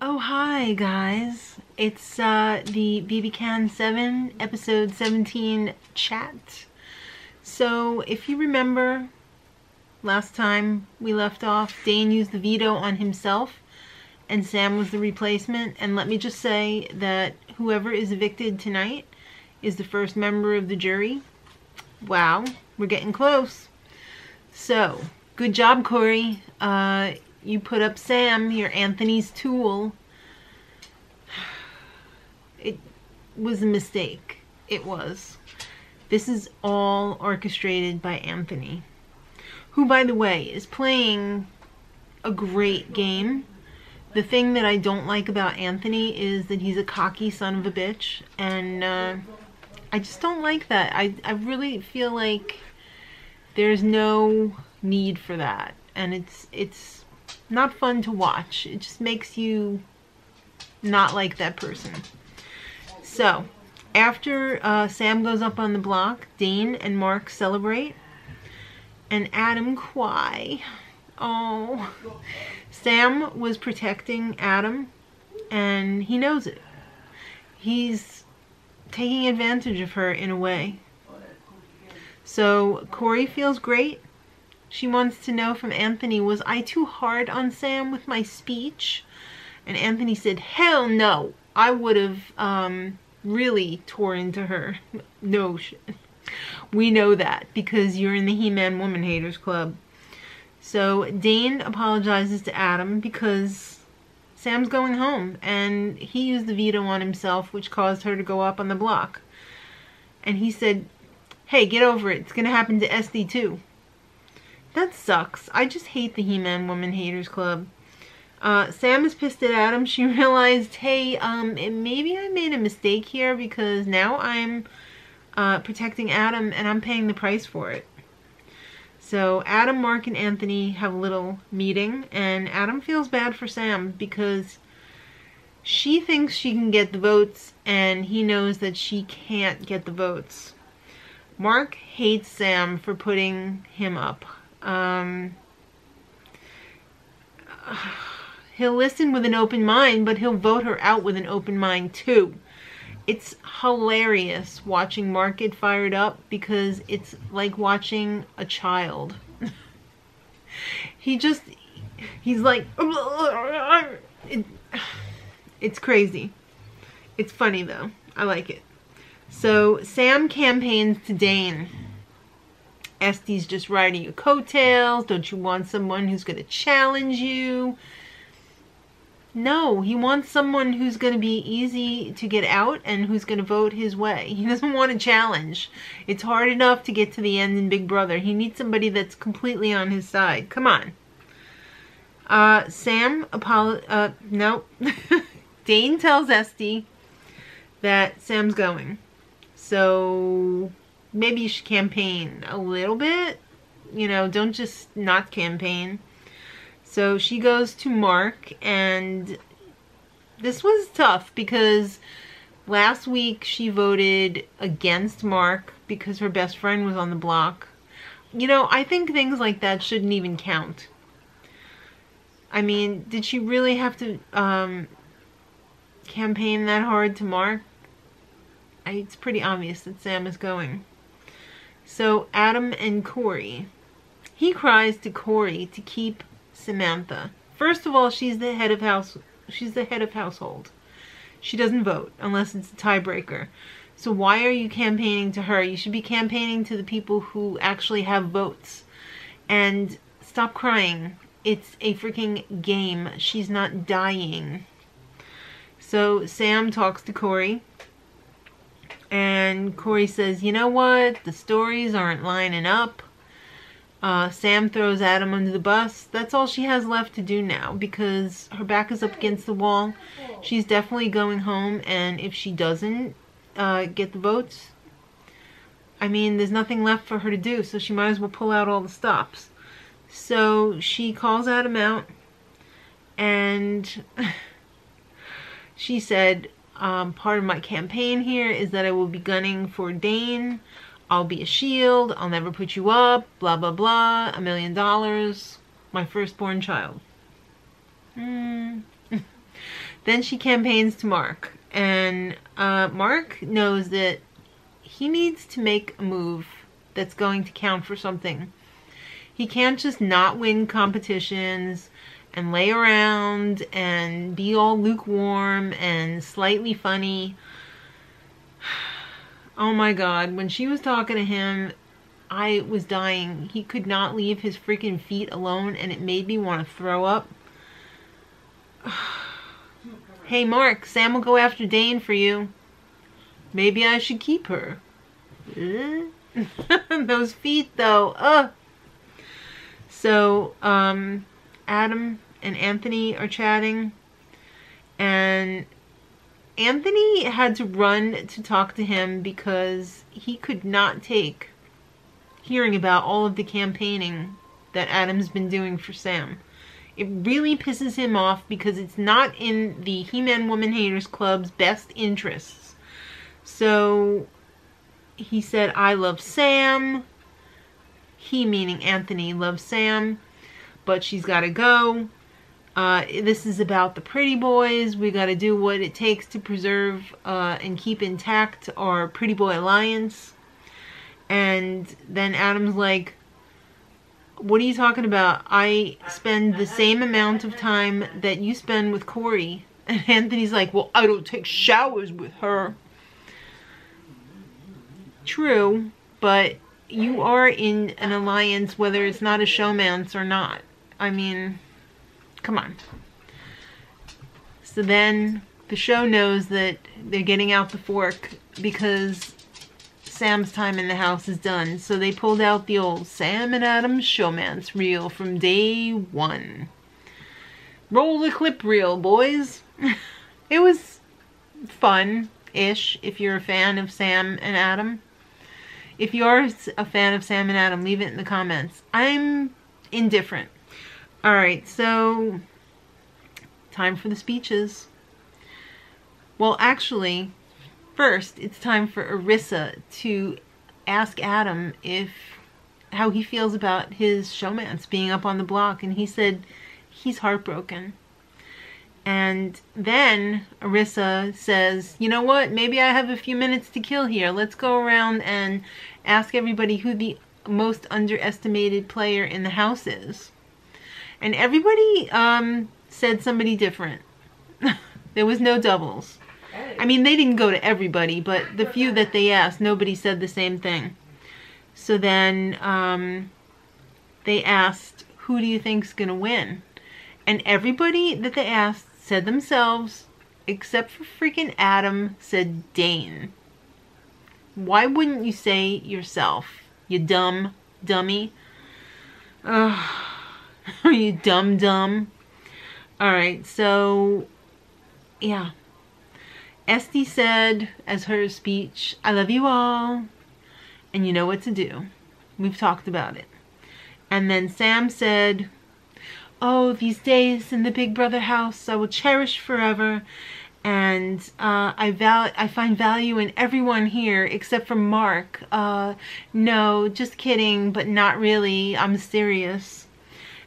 Oh, hi guys. It's the BB Can 7 episode 17 chat. So if you remember last time we left off, Dane used the veto on himself and Sam was the replacement. And let me just say that whoever is evicted tonight is the first member of the jury. Wow, we're getting close. So, good job, Corey. You put up Sam, you're Anthony's tool. It was a mistake. It was. This is all orchestrated by Anthony, who, by the way, is playing a great game. The thing that I don't like about Anthony is that he's a cocky son of a bitch, and I just don't like that. I really feel like there's no need for that, and it's not fun to watch. It just makes you not like that person. So, after Sam goes up on the block, Dane and Mark celebrate, and Adam cry. Oh, Sam was protecting Adam, and he knows it. He's taking advantage of her in a way. So, Corey feels great. She wants to know from Anthony, was I too hard on Sam with my speech? And Anthony said, hell no. I would have really tore into her. No shit. We know that because you're in the He-Man Woman Haters Club. So Dane apologizes to Adam because Sam's going home and he used the veto on himself, which caused her to go up on the block. And he said, hey, get over it. It's going to happen to SD too. That sucks. I just hate the He-Man Woman Haters Club. Sam is pissed at Adam. She realized, hey, maybe I made a mistake here because now I'm protecting Adam and I'm paying the price for it. So Adam, Mark, and Anthony have a little meeting, and Adam feels bad for Sam because she thinks she can get the votes and he knows that she can't get the votes. Mark hates Sam for putting him up. He'll listen with an open mind, but he'll vote her out with an open mind too. It's hilarious watching Mark get fired up because it's like watching a child. He's like, it's crazy. It's funny though. I like it. So Sam campaigns to Dane. Esty's just riding your coattails. Don't you want someone who's going to challenge you? No, he wants someone who's going to be easy to get out and who's going to vote his way. He doesn't want a challenge. It's hard enough to get to the end in Big Brother. He needs somebody that's completely on his side. Come on. Nope. Dane tells Esty that Sam's going. So maybe you should campaign a little bit. You know, don't just not campaign. So she goes to Mark, and this was tough because last week she voted against Mark because her best friend was on the block. You know, I think things like that shouldn't even count. I mean, did she really have to campaign that hard to Mark? It's pretty obvious that Sam is going. So Adam and Corey. He cries to Corey to keep Samantha. First of all, she's the head of household. She doesn't vote unless it's a tiebreaker. So why are you campaigning to her? You should be campaigning to the people who actually have votes. And stop crying. It's a freaking game. She's not dying. So Sam talks to Corey. And Corey says, you know what? The stories aren't lining up. Sam throws Adam under the bus. That's all she has left to do now because her back is up against the wall. She's definitely going home, and if she doesn't get the votes, I mean, there's nothing left for her to do, so she might as well pull out all the stops. So she calls Adam out, and she said, part of my campaign here is that I will be gunning for Dane. I'll be a shield. I'll never put you up. Blah, blah, blah. $1 million. My firstborn child. Then she campaigns to Mark, and Mark knows that he needs to make a move that's going to count for something. He can't just not win competitions and lay around and be all lukewarm and slightly funny. Oh my god, when she was talking to him, I was dying. He could not leave his freaking feet alone, and it made me want to throw up. Hey Mark, Sam will go after Dane for you. Maybe I should keep her. Those feet though. Ugh. So, Adam and Anthony are chatting, and Anthony had to run to talk to him because he could not take hearing about all of the campaigning that Adam's been doing for Sam. It really pisses him off because it's not in the He-Man Woman Haters Club's best interests. So he said, I love Sam. He, meaning Anthony, loves Sam, but she's got to go. This is about the pretty boys. We got to do what it takes to preserve and keep intact our pretty boy alliance. And then Adam's like, what are you talking about? I spend the same amount of time that you spend with Corey. And Anthony's like, well, I don't take showers with her. True, but you are in an alliance whether it's not a showmance or not. I mean, come on. So then the show knows that they're getting out the fork because Sam's time in the house is done. So they pulled out the old Sam and Adam showmance reel from day one. Roll the clip reel, boys. It was fun-ish if you're a fan of Sam and Adam. If you are a fan of Sam and Adam, leave it in the comments. I'm indifferent. Alright, so time for the speeches. Well, actually, first it's time for Arisa to ask Adam how he feels about his showmance being up on the block, and he said he's heartbroken. And then Arisa says, you know what, maybe I have a few minutes to kill here. Let's go around and ask everybody who the most underestimated player in the house is. And everybody said somebody different. There was no doubles. I mean, they didn't go to everybody, but the few that they asked, nobody said the same thing. So then they asked, who do you think's gonna win? And everybody that they asked said themselves, except for freaking Adam, said Dane. Why wouldn't you say yourself, you dumb dummy? You dumb. Alright, so, yeah. Esty said, as her speech, I love you all, and you know what to do. We've talked about it. And then Sam said, oh, these days in the Big Brother house I will cherish forever, and I find value in everyone here except for Mark. No, just kidding, but not really. I'm serious.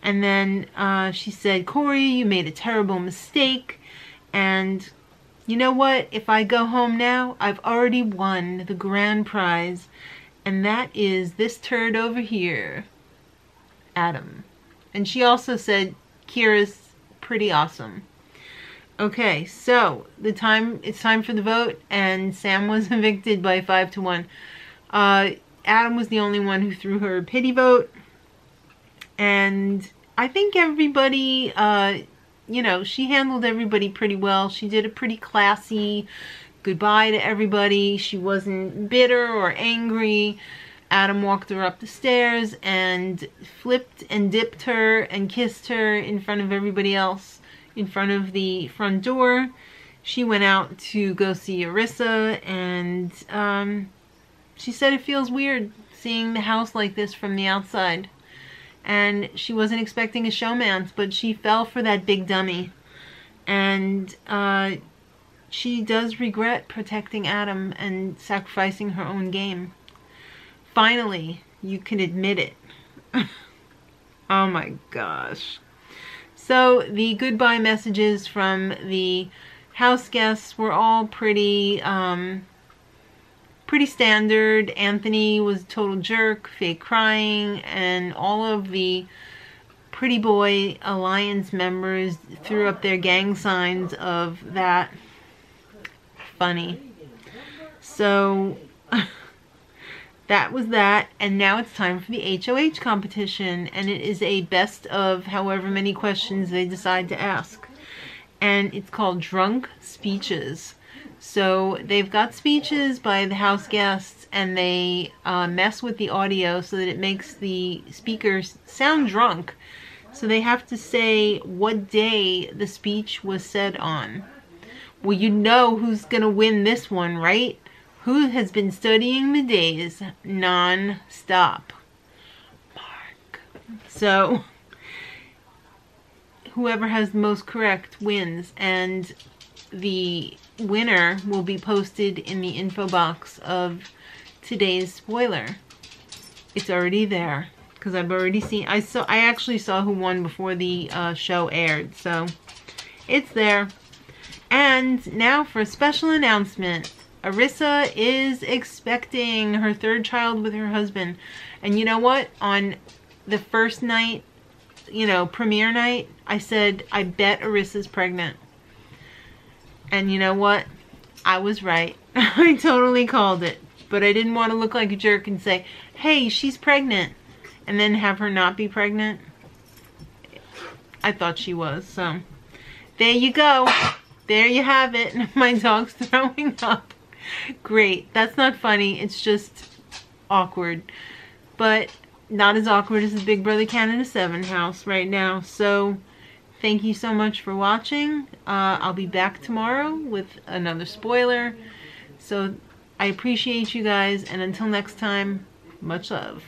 And then she said, Corey, you made a terrible mistake, and you know what? If I go home now, I've already won the grand prize, and that is this turd over here, Adam. And she also said, Kira's pretty awesome. Okay, so it's time for the vote, and Sam was evicted by 5-1. Adam was the only one who threw her a pity vote, and I think everybody, you know, she handled everybody pretty well. She did a pretty classy goodbye to everybody. She wasn't bitter or angry. Adam walked her up the stairs and flipped and dipped her and kissed her in front of everybody else in front of the front door. She went out to go see Arisa, and she said it feels weird seeing the house like this from the outside. And she wasn't expecting a showmance, but she fell for that big dummy. And she does regret protecting Adam and sacrificing her own game. Finally, you can admit it. Oh my gosh. So the goodbye messages from the house guests were all pretty standard. Anthony was a total jerk, fake crying, and all of the Pretty Boy Alliance members threw up their gang signs of that. Funny. So that was that, and now it's time for the HOH competition, and it is a best of however many questions they decide to ask, and it's called Drunk Speeches. So they've got speeches by the house guests, and they mess with the audio so that it makes the speakers sound drunk. So they have to say what day the speech was said on. Well, you know who's gonna win this one, right? Who has been studying the days non-stop? Mark. So whoever has the most correct wins, and the winner will be posted in the info box of today's spoiler. It's already there because I've already seen. I actually saw who won before the show aired, so it's there. And now for a special announcement. Arisa is expecting her third child with her husband. And you know what? On the first night, you know, premiere night, I said, I bet Arisa's pregnant. And you know what? I was right. I totally called it. But I didn't want to look like a jerk and say, hey, she's pregnant, and then have her not be pregnant. I thought she was, so there you go. There you have it. My dog's throwing up. Great. That's not funny. It's just awkward. But not as awkward as the Big Brother Canada 7 house right now. So thank you so much for watching. I'll be back tomorrow with another spoiler. So I appreciate you guys. And until next time, much love.